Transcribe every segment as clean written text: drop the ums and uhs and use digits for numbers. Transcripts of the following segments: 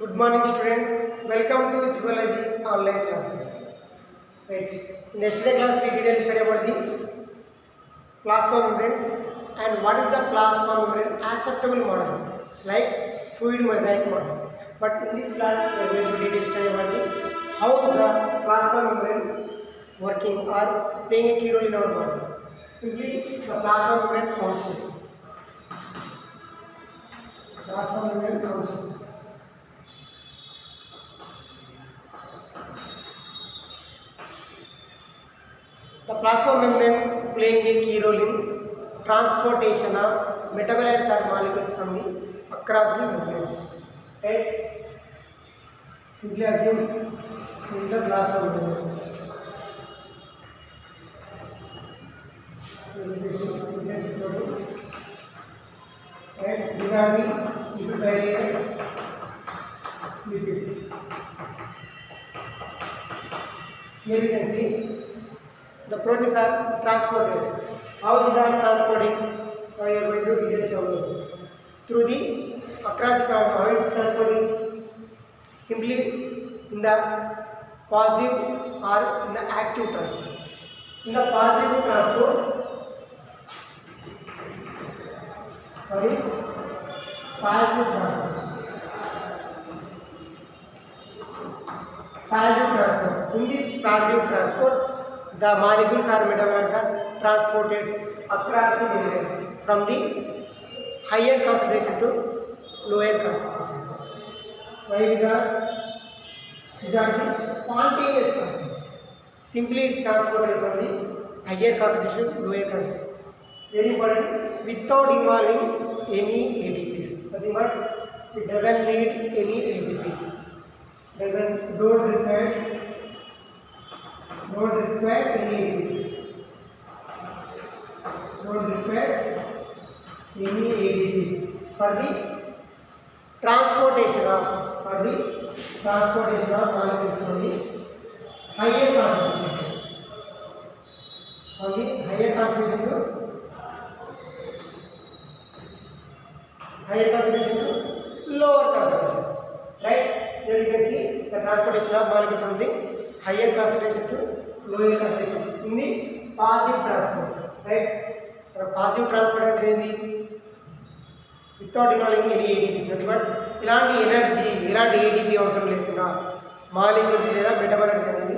Good morning, students. Welcome to Zoology online classes. Right. In yesterday class, we did study about the plasma membranes and what is the plasma membrane acceptable model, like fluid mosaic model. But in this class, we are going to study about the how the plasma membrane working or playing a key role in our body. Simply, the plasma membrane function. Plasma membrane function. The plasma membrane playing a key role in transportation of metabolites or molecules from the across the membrane. Right? Simply assume this is the plasma membrane. And these are the lipid barrier lipids. Here you can see the proteins are transported. How these are transporting? Now you are going to details show through the across the how it is transporting. Simply in the positive or in the active transport. In the positive transport, what is positive transport? Positive transport. In this positive transport, the molecules or metabolites are transported across the membrane from the higher concentration to lower concentration. Why? Because these are the spontaneous process. Simply transported from the higher concentration to lower concentration. Very important. Without involving any ATPs. Nothing but it doesn't need any ATPs. Don't require any ATPs. Don't require any ATPs for the transportation of molecules from the higher concentration. From the higher concentration to lower concentration. Right? Here you can see the transportation of molecules from the higher concentration to lower concentration in the positive transport. Right? The positive transport అంటే without involving any ATPs. Nothing but ఇలాంటి energy ఇలాంటి ATP అవసరం లేకుండా molecules లేదా metabolites అనేది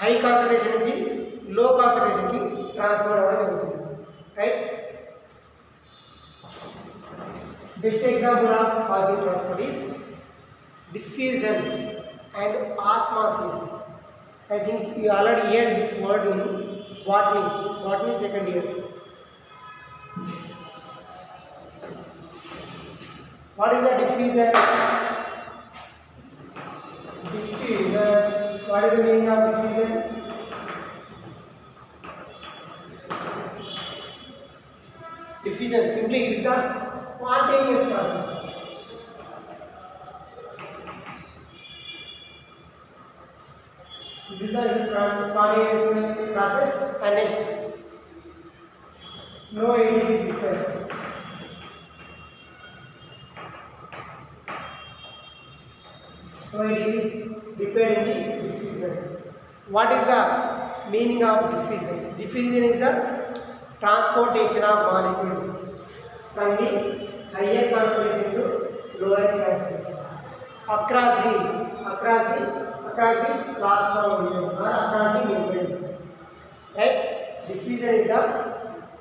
high concentration నుంచి లో కాన్సంట్రేషన్కి transfer అవ్వడం జరుగుతుంది. Right? Best example of positive transport is diffusion and osmosis. I think you already heard this word in botany second year. What is the diffusion? What is the meaning of diffusion? Diffusion simply is the spontaneous process. It is the spontaneous process and next no ATP is required. So it is required in the diffusion. What is the meaning of diffusion? Diffusion is the transportation of molecules from the higher concentration to lower concentration across the plasma membrane or across the membrane. Right? Diffusion is the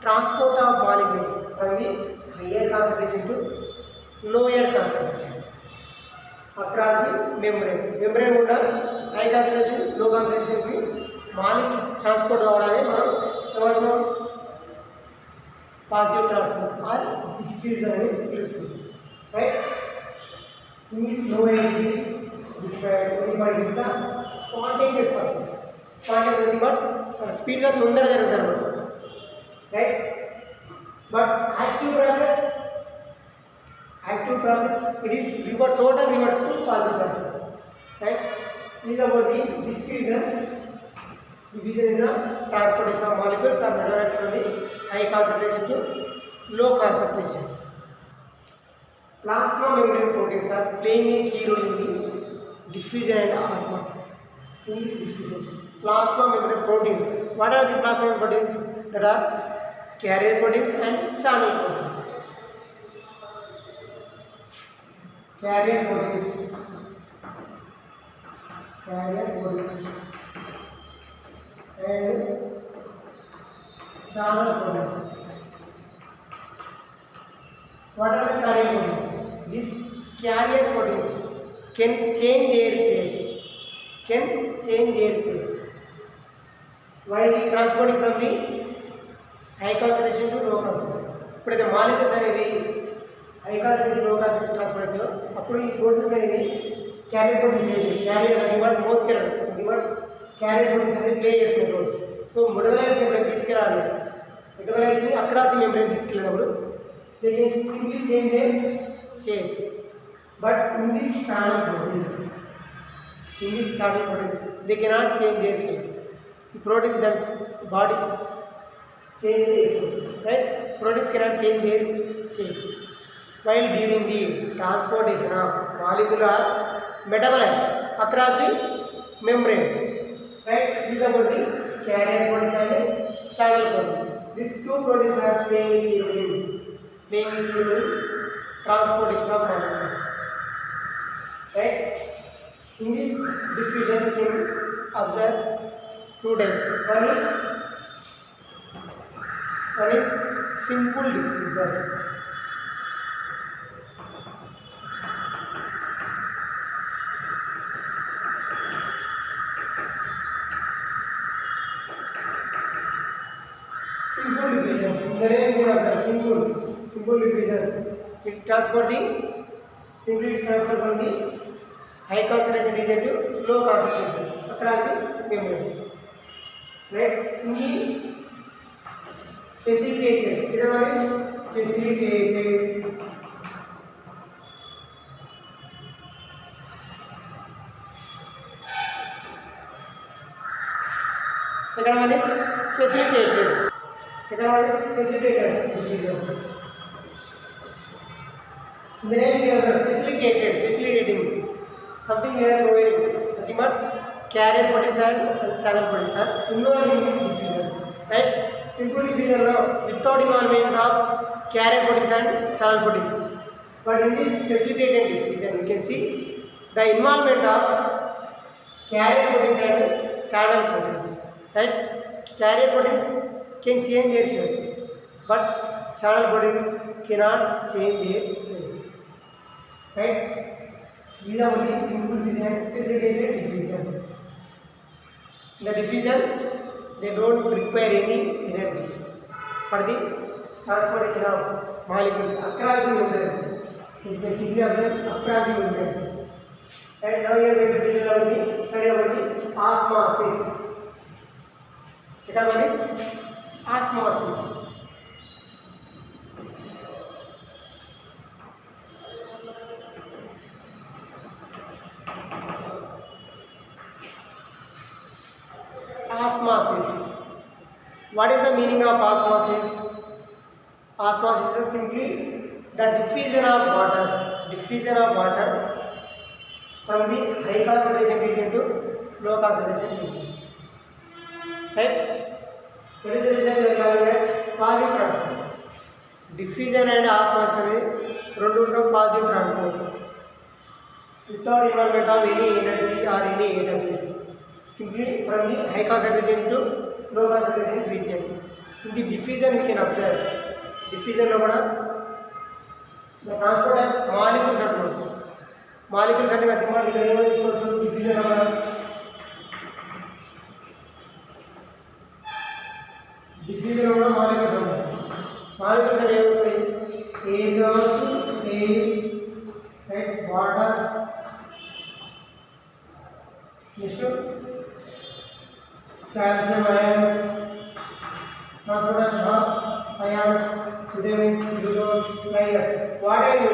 transport of molecules from the higher concentration to lower concentration across the membrane. Membrane కూడా high concentration, low concentration కి molecules transport అవ్వడాన్ని మనం ఏమంటున్నాం? Positive transport or diffusion అని పిలుస్తుంది. Right? In this no ATPs required, only is the spontaneous process. Spontaneous but speed గా తొందరగా జరుగుతుంది అన్నమాట. Right? But active process, it is total reverse to positive transport. Right? This is about the diffusion. Diffusion is the transportation of molecules or metabolites from the high concentration to low concentration. Plasma membrane proteins are playing a key role in the diffusion and osmosis. In this diffusion, plasma membrane proteins. What are the plasma membrane proteins? That are carrier proteins and channel proteins. Carrier proteins, and channel proteins. What are the carrier proteins? These carrier proteins can change their shape. While we transporting from the high concentration to low concentration. ఇప్పుడైతే molecules అనేవి high concentration low concentration transfer అవుతాయో అప్పుడు ఈ proteins అనేవి carrier proteins అనేవి carrier రివర్డ్ మోస్కెల్ రివర్డ్ క్యారియర్ ప్రోటీన్స్ అనేవి ప్లే చేస్తున్న రోల్స్. సో మెటబాలైట్స్ ఎప్పుడైతే తీసుకురావాలి మెటబాలైట్స్ని అక్రాస్ ది మెంబ్రేన్ తీసుకెళ్ళినప్పుడు they can simply change their shape. But in this channel proteins they cannot change their shape. The proteins that body change their shape, right? Proteins cannot change their shape while during the transportation of molecular metabolites across the membrane, right? These are about the carrier protein and channel protein. These two proteins are playing a role in transportation of molecules, right? In this diffusion we can observe two types. One is simple diffusion. Simple diffusion. The name we have simple diffusion. It transfer from the high concentration region to low concentration across the membrane, right? In the facilitated second one is facilitated diffusion. The name we have facilitating something we are providing. Nothing but carrier proteins and channel proteins are involved in this diffusion, right? Simple diffusion without involvement of carrier proteins and channel proteins. But in this facilitated diffusion, you can see the involvement of carrier proteins and channel proteins, right? Carrier proteins can change their shape, but channel proteins cannot change their shape, right? These are only simple diffusion, facilitated diffusion. In the diffusion, they don't require any energy for the transportation of molecules across the membrane. You can simply observe across the membrane. And now we are going to study about the osmosis. Second one is osmosis. Osmosis. What is the meaning of osmosis? Osmosis is simply the diffusion of water from the high concentration region to low concentration region, right? That is the reason we are calling it positive transfer. Diffusion and osmosis రెండు positive transport without involvement of any energy or any atoms. Simply from the high concentration to low concentration region. In the diffusion we can observe. Diffusion lo kuda the transport of molecules antunnam. Molecules ante nothing but ikkada em iskochu diffusion lo kuda molecules antunnam. Molecules ante em vastayi air kaavachu air, right? Water, next calcium ions, phosphorus ions, vitamins, glucose, like that. What I do?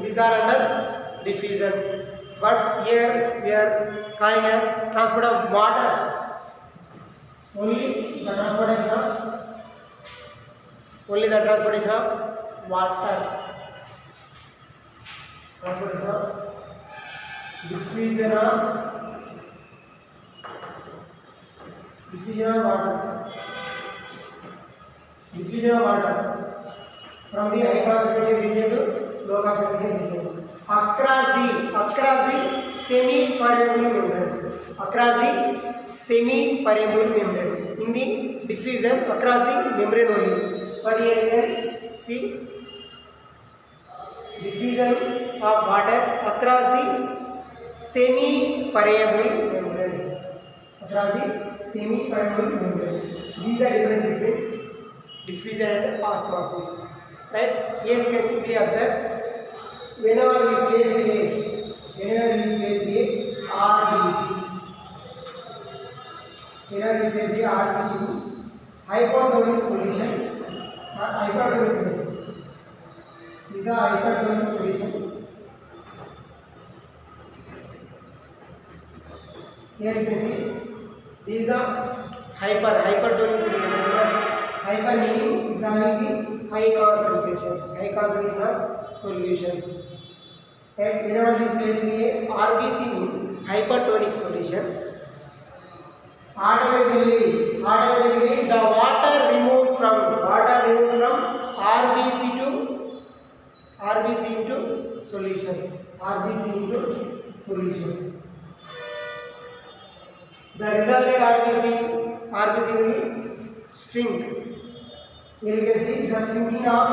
These are under diffusion. But here we are calling as transport of water. Only the transportation of water. transportation of diffusion of water from the high concentration region to low concentration region across the semi permeable membrane, across the semi permeable membrane, in the diffusion across the membrane only. But here you can see diffusion of water across the semi permeable membrane, across the semi permeable membrane. These are different between diffusion and osmosis, right? Here you can simply observe, whenever we place a RBC, hypertonic solution, is a hypertonic solution. Here you can see these are hypertonic solution. Hyper meaning is having the high concentration of solution. And whenever we place a RBC means hypertonic solution, automatically the water removes from RBC into solution. The resulted RBC will shrink. Here you can see the shrinking of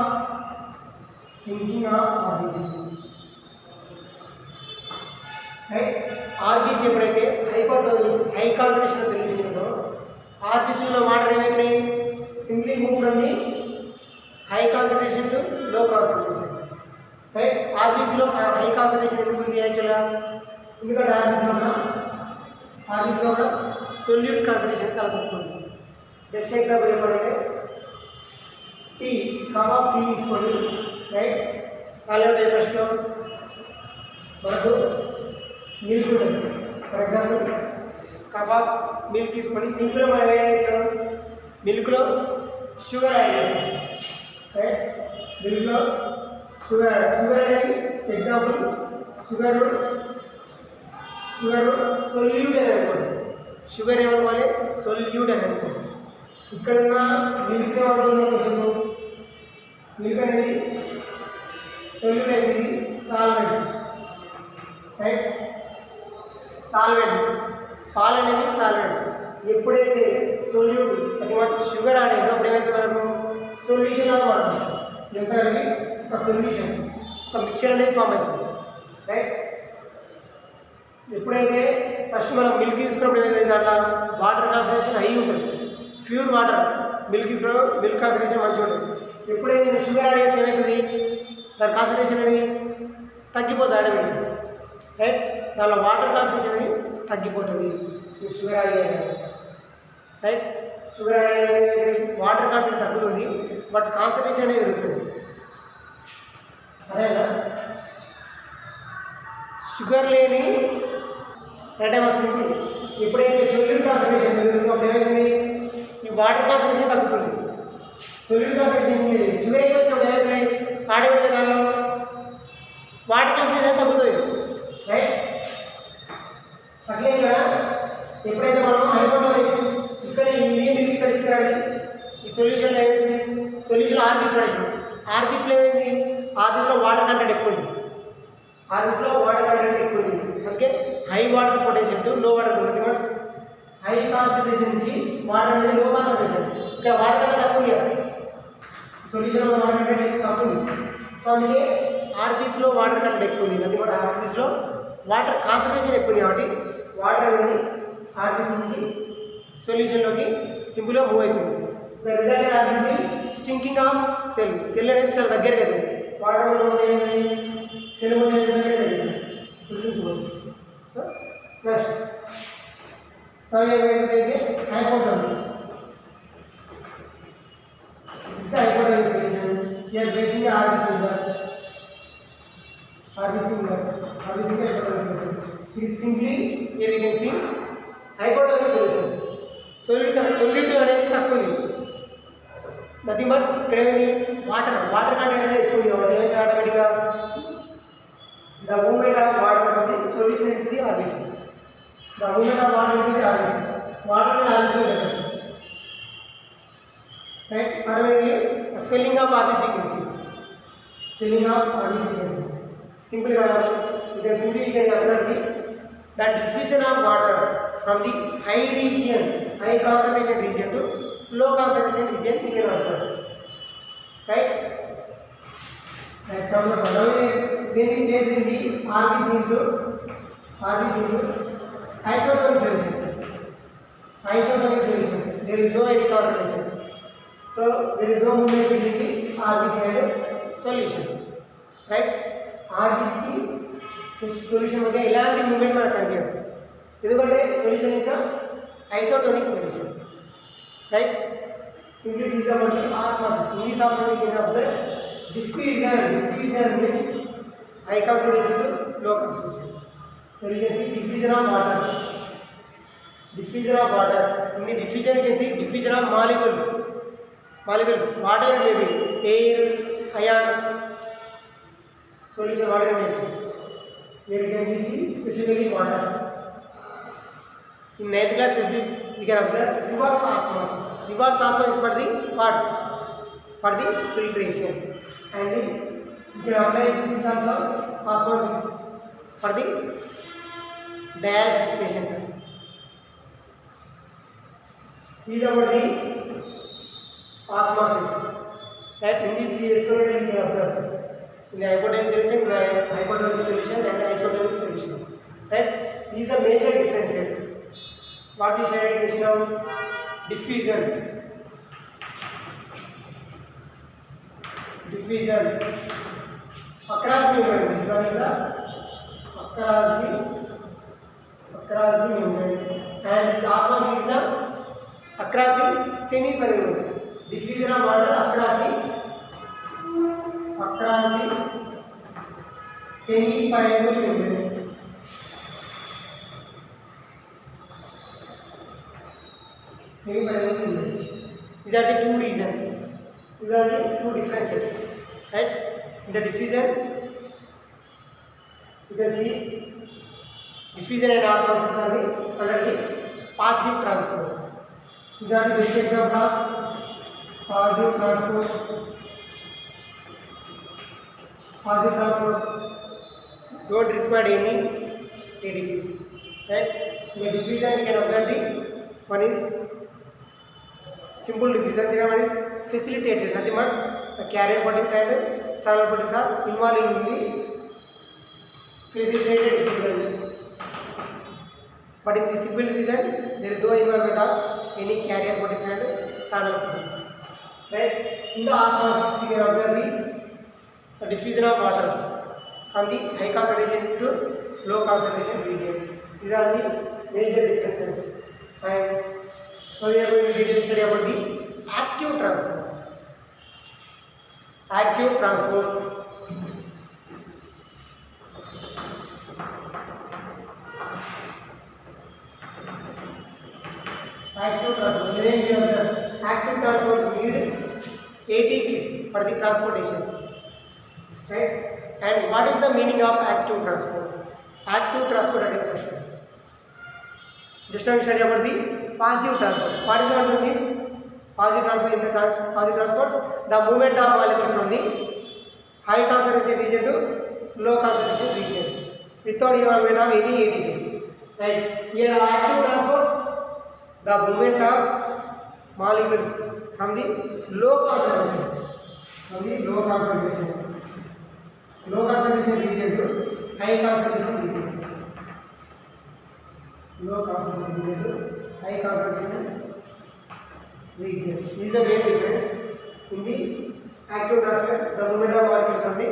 RBC. Right? RBC ఎప్పుడైతే high concentration solution ఉందో RBC లో water ఏమైతే simply move from the high concentration to లో concentration. Right? RBC లో high concentration ఎందుకు ఉంది యాక్చువల్గా? ఎందుకంటే RBC లో సొల్యూట్ కాన్సంట్రేషన్ చాలా తక్కువ ఉంది. బెస్ట్ ఎగ్జాంపుల్ ఏమంటే టీ, కప్ ఆఫ్ టీ తీసుకోండి. రైట్? అలాంటి ఫస్ట్లో మనకు మిల్క్ ఉంటుంది. For example cup of milk తీసుకొని మిల్క్లో మనం ఏం చేస్తాం? మిల్క్లో షుగర్ యాడ్ చేస్తాం. రైట్? మిల్క్లో షుగర్ అనేది ఎగ్జాంపుల్ షుగర్ సొల్యూట్ అని అనుకోండి. షుగర్ ఏమనుకోవాలి? సొల్యూట్ అని అనుకోండి. ఇక్కడ ఉన్న మిల్క్ ఏమనుకున్నాం? కొంచెం మిల్క్ అనేది సొల్యూట్ అనేది సాల్వెంట్. రైట్? సాల్వెంట్, పాలు అనేది సాల్వెంట్. ఎప్పుడైతే సొల్యూట్ అది మనకు షుగర్ ఆడేదో అప్పుడు ఏమైతే మనకు సొల్యూషన్ లాగా వాడుతుంది. ఎంత కలిపి ఒక సొల్యూషన్, ఒక మిక్చర్ అనేది ఫామ్ అవుతుంది. రైట్? ఎప్పుడైతే ఫస్ట్ మనం మిల్క్ తీసుకున్నప్పుడు ఏదైతే దాంట్లో వాటర్ కాన్సన్ట్రేషన్ హై ఉంటుంది, ప్యూర్ వాటర్ మిల్క్ తీసుకున్నప్పుడు మిల్క్ కాన్సన్ట్రేషన్ మంచిగా ఉంటుంది. ఎప్పుడైతే షుగర్ యాడ్ చేస్తే ఏమవుతుంది? దాని కాన్సన్ట్రేషన్ అనేది తగ్గిపోతుంది ఆటోమేటిక్. రైట్? దానిలో వాటర్ కాన్సన్ట్రేషన్ అనేది తగ్గిపోతుంది షుగర్ యాడ్ చేయాలి. రైట్? షుగర్ యాడ్ అనేది వాటర్ కంటెంట్ తగ్గుతుంది, బట్ కాన్సన్ట్రేషన్ అనేది పెరుగుతుంది. అదేనా? షుగర్ లేని సింపుల్ ఎప్పుడైతే సొల్యూట్ కాన్సన్ట్రేషన్ పెరుగుతుందో అప్పుడు ఏమైంది? ఈ వాటర్ కాన్సన్ట్రేషన్ తగ్గుతుంది. సొల్యూట్ కాన్సన్ట్రేషన్ షుగర్ ఏమొచ్చినప్పుడు ఏమైతే ఆడబడితే దానిలో వాటర్ కాన్సన్ట్రేషన్ తగ్గుతుంది. రైట్? అట్లే ఇక్కడ ఎప్పుడైతే మనం హైపోటోనిక్ ఇక్కడ ఈ మిల్క్ ఇక్కడ తీసుకురండి, ఈ సొల్యూషన్లో ఏమైంది? సొల్యూషన్ ఆర్బీసీ పడేసి ఆర్బీసీలో ఏమైంది? ఆర్బీసీలో వాటర్ కంటెంట్ ఎక్కువ ఉంది. అందుకే హై వాటర్ పొటెన్షియల్ టు లో వాటర్ పొటెన్షియల్. హై కాన్సన్ట్రేషన్ నుంచి వాటర్ అనేది లో కాన్సన్ట్రేషన్. ఇక్కడ వాటర్ కంటే తక్కువ ఉంది కదా, సొల్యూషన్లో వాటర్ కంటెంట్ తక్కువ ఉంది. సో అందుకే ఆర్బీసీలో వాటర్ కంటెంట్ ఎక్కువ ఉంది. అది కూడా ఆర్బీసీలో వాటర్ కాన్సన్ట్రేషన్ ఎక్కువ ఉంది కాబట్టి వాటర్ అనేది ఆర్బీసీ నుంచి సొల్యూషన్లోకి సింపుల్గా మూవ్ అవుతుంది. Result RBC shrinking of cell అనేది చాలా దగ్గరగా ఉంది. వాటర్ ఏమైంది? సెల్ ముందు so first hypotonia. It's a hypotonia solution. We are placing a RBC here. RBC hypotonia solution. It is simply here you can see hypotonia solution. Solute అనేది తక్కువ ఉంది. Nothing but ఇక్కడ ఏమైంది? వాటర్ కంటెంట్ అనేది ఎక్కువ ఉంది. ఏమైంది? ఆటోమేటిక్గా the movement of water from the solution into the RBC. The movement of water into the RBC. Water is RBC level. Right? Automatically, swelling of RBC you can see. Swelling of RBC you can see. Simply, we can observe the diffusion of water from the high region, high concentration region to low concentration region. We can observe. Right? From the when we place in the RBC into isotonic solution. Isotonic solution. There is no any concentration. So there is no movement between the RBC and solution. Right? RBC solution मध्ये इलांटी movement mana कनिपियదు. ఎందుకంటే solution is the isotonic solution. Right? Simply this is about the osmosis. In this osmosis we can observe diffusion means high concentration to low concentration. So you can see diffusion of water. In the diffusion you can see diffusion of molecules. Whatever may be, air, ions, solution whatever may be. Here you can see specifically water. In ninth class we can observe reverse osmosis. Reverse osmosis for the what? For the filtration. And you can apply this terms of osmosis for the dialysis patients also. This is about the osmosis. Right? In this experiment we can observe in the hypotonic solution, and the isotonic solution. Right? These are major differences. What we said is now diffusion. Across the membrane. This one is the across the membrane. And this osmosis is the across the semi-permeable. Diffusion of water across the semi-permeable membrane. Semi-permeable membrane. These are the two reasons. These are the two differences. Right? In the diffusion, you can see diffusion and osmosis are under the passive transport. These are the basic example of passive transport. Passive transport don't require any ATPs. Right? In the diffusion, you can observe the one is simple diffusion, second one is facilitated. Nothing but the carrier proteins and channel proteins are involved in the facilitated diffusion. But in the simple diffusion, there is no involvement of any carrier proteins and channel proteins. Right? In the osmosis, we can observe the diffusion of waters from the high concentration to low concentration region. These are the major differences. And now we are going to detail study about the active transport. Active transport. Active transport. Active transport need ATPs for the transportation. Right? And what is the meaning of active transport? Active transport at question. Just now we study about the passive transport. What is what that means? Passive transport in the passive transport, the movement of molecules from the high concentration region to low concentration region without involvement of any ATPs. Right? Here active transport, the movement of molecules from the low concentration region to high concentration region. Low concentration region to high concentration region. This is the main difference in the active transport. The movement of molecules from the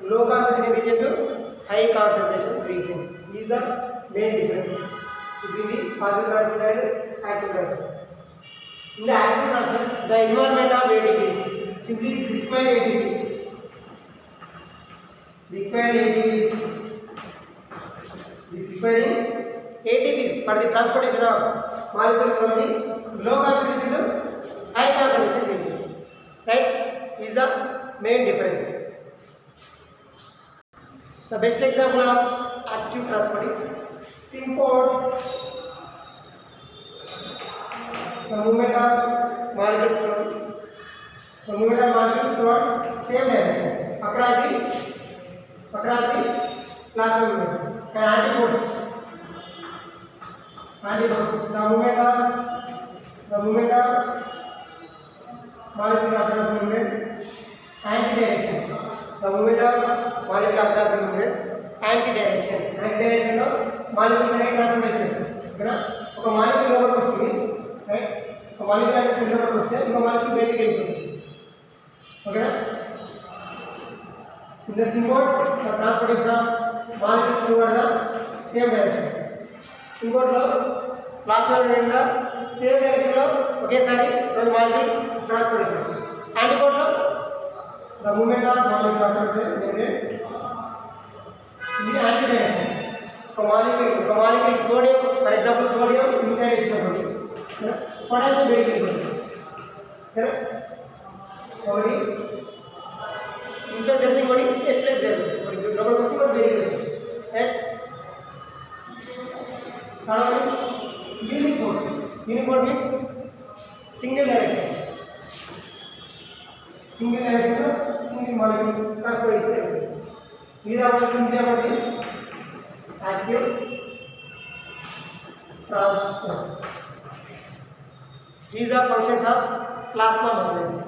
low concentration region to high concentration region. This is the main difference between the passive transport and active transport. In the active transport, the involvement of ATPs simply require ATP. This requiring ATPs for the transportation of molecules from the low concentration to high concentration region. Right? Is the main difference. The best example of active transport is sympod. The movement of molecules towards same direction across the plasma membrane. And antibody. The movement of molecule across the membrane anti-direction. The movement of molecule across the membranes anti-direction. Anti-direction లో molecules అనేవి transfer అవుతాయి. ఓకేనా? ఒక molecule లోపలికి వస్తుంది, right? ఒక molecule అనేది cell లోపలికి వస్తే ఇంకో మాలిక్యూల్ బయటికి వెళ్ళిపోతుంది. ఓకేనా? In the symbol, the transportation of molecule toward the same direction. Symbol లో ప్లాస్మా మెంబ్రేన్ లో సేమ్ డైరెక్షన్ లో ఒకేసారి రెండు మాలిక్యూల్ ట్రాన్స్ఫర్ అవుతాయి. యాంటీకోడ్ లో the movement of molecule across the membrane ఇది యాంటీ డైరెక్షన్. ఒక molecule sodium, for example sodium inside ఇచ్చినప్పుడు పొటాషియం బయటికి వెళ్ళిపోతుంది. ఓకేనా? ఒకటి ఇన్ఫ్లెక్స్ జరుగుతుంది, ఇంకోటి ఎఫ్లెక్స్ జరుగుతుంది. ఒకటి లోపలికి వస్తే ఇంకోటి బయటికి వెళ్తుంది. Right? Third one is uniport. Uniport means single direction. Single direction single molecule transfer అవుతుంది. These are active transport. These are functions of plasma membranes.